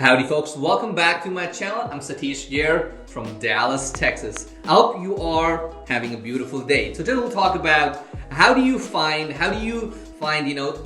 Howdy folks, welcome back to my channel. I'm Satish here from Dallas, Texas. I hope you are having a beautiful day. So today we'll talk about how do you find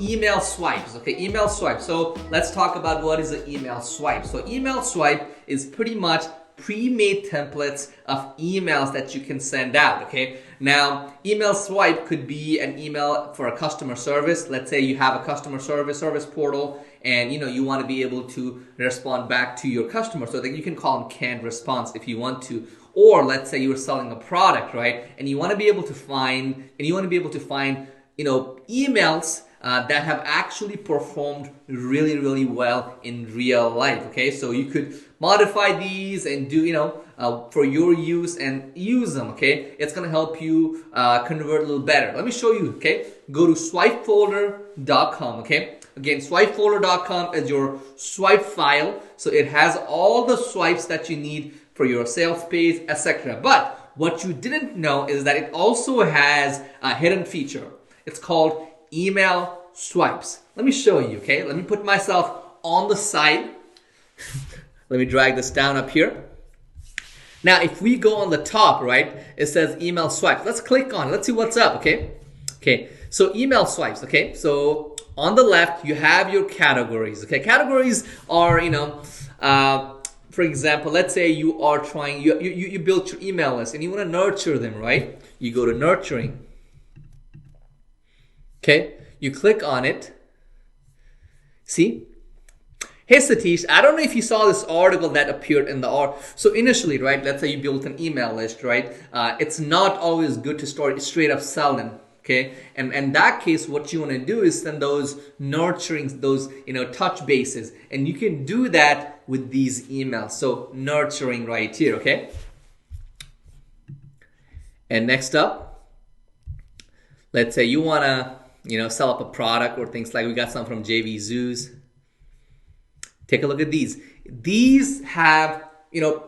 email swipes, okay? Email swipe. So let's talk about what is an email swipe. So email swipe is pretty much pre-made templates of emails that you can send out, okay? Now, email swipe could be an email for a customer service. Let's say you have a customer service portal and you want to be able to respond back to your customer, so that you can call them canned response if you want to. Or let's say you're selling a product, right? And you want to be able to find emails that have actually performed really well in real life, okay? So you could modify these and do, for your use and use them, okay? It's gonna help you convert a little better. Let me show you, okay? Go to SwipeFolder.com, okay? Again, SwipeFolder.com is your swipe file. So it has all the swipes that you need for your sales page, etc. But what you didn't know is that it also has a hidden feature. It's called email swipes. Let me show you, okay? Let me put myself on the side. Let me drag this down up here. Now, if we go on the top, right, it says email swipes. Let's click on it. Let's see what's up, okay? Okay, so email swipes, okay? So on the left, you have your categories, okay? Categories are, for example, let's say you are trying, you built your email list and you want to nurture them, right? You go to nurturing. Okay, you click on it. See? Hey Satish, I don't know if you saw this article that appeared in the article. So initially, right, let's say you built an email list, right? It's not always good to start straight up selling, okay? And in that case, what you want to do is send those nurturings, those, touch bases. And you can do that with these emails. So nurturing right here, okay? And next up, let's say you want to, sell up a product or things like, we got some from JV Zoos. Take a look at these. These have,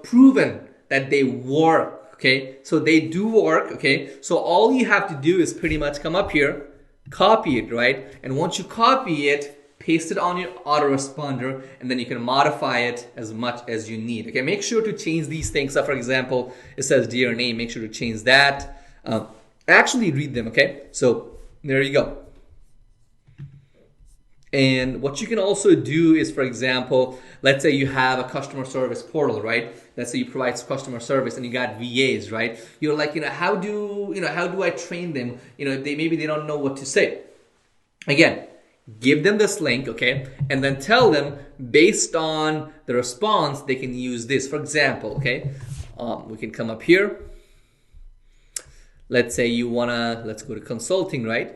proven that they work, okay? So they do work, okay? So all you have to do is pretty much come up here, copy it, right? And once you copy it, paste it on your autoresponder, and then you can modify it as much as you need, okay? Make sure to change these things. So for example, it says dear name, make sure to change that. Actually read them, okay? So there you go. And what you can also do is, for example, let's say you have a customer service portal, right? Let's say you provide customer service and you got VAs, right? You're like, how do I train them? Maybe they don't know what to say. Again, give them this link, okay? And then tell them based on the response, they can use this. For example, okay? We can come up here. Let's say let's go to consulting, right?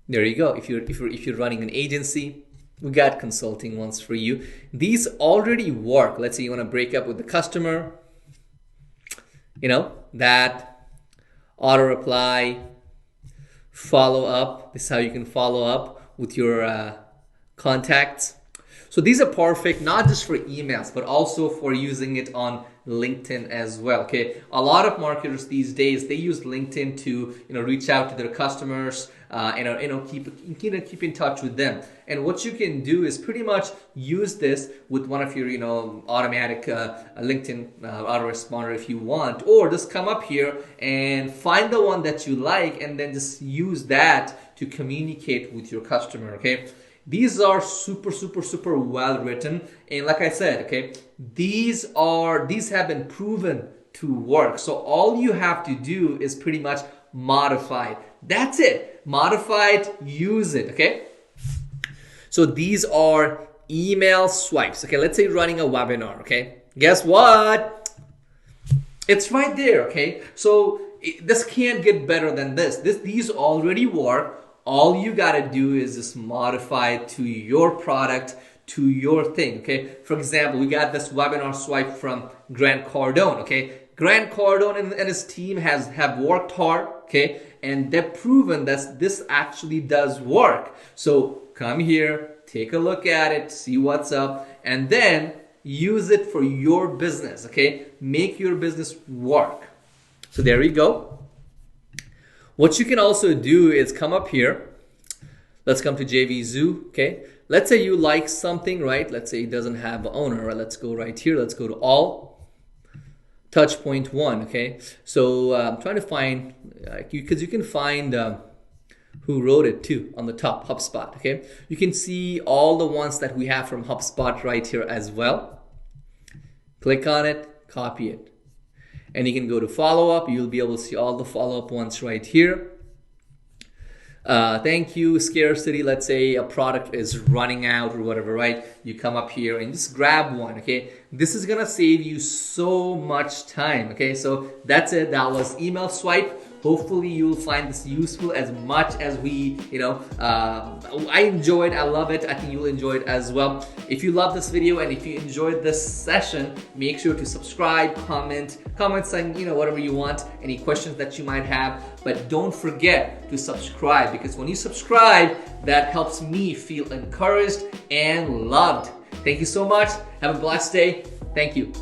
There you go. If you're running an agency, we got consulting ones for you. These already work. Let's say you want to break up with the customer. That auto reply, follow up. This is how you can follow up with your contacts. So these are perfect, not just for emails, but also for using it on LinkedIn as well, okay? A lot of marketers these days, they use LinkedIn to, reach out to their customers, keep in touch with them. And what you can do is pretty much use this with one of your, automatic LinkedIn autoresponder if you want, or just come up here and find the one that you like and then just use that to communicate with your customer, okay? These are super well written, and like I said, okay, these have been proven to work. So all you have to do is pretty much modify it. That's it. Modify it, use it, okay? So these are email swipes. Okay, let's say you're running a webinar, okay? Guess what? It's right there, okay? So this can't get better than this. These already work. All you gotta do is just modify it to your product, to your thing, okay? For example, we got this webinar swipe from Grant Cardone, okay? Grant Cardone and his team have worked hard, okay? And they've proven that this actually does work. So come here, take a look at it, see what's up, and then use it for your business, okay? Make your business work. So there you go. What you can also do is come up here. Let's come to JV Zoo, okay? let's say you like something, right? Let's say it doesn't have an owner, right? Let's go right here. Let's go to all, touch point 1, okay? So I'm trying to find, because you can find who wrote it too on the top, HubSpot, okay? You can see all the ones that we have from HubSpot right here as well. Click on it, copy it. And you can go to follow-up. You'll be able to see all the follow-up ones right here. Thank you, scarcity. Let's say a product is running out or whatever, right? You come up here and just grab one, okay? This is gonna save you so much time, okay? So that's it. That was email swipe. Hopefully you'll find this useful as much as we, I enjoyed, I love it. I think you'll enjoy it as well. If you love this video and if you enjoyed this session, make sure to subscribe, comment saying, whatever you want, any questions that you might have. But don't forget to subscribe, because when you subscribe, that helps me feel encouraged and loved. Thank you so much. Have a blessed day. Thank you.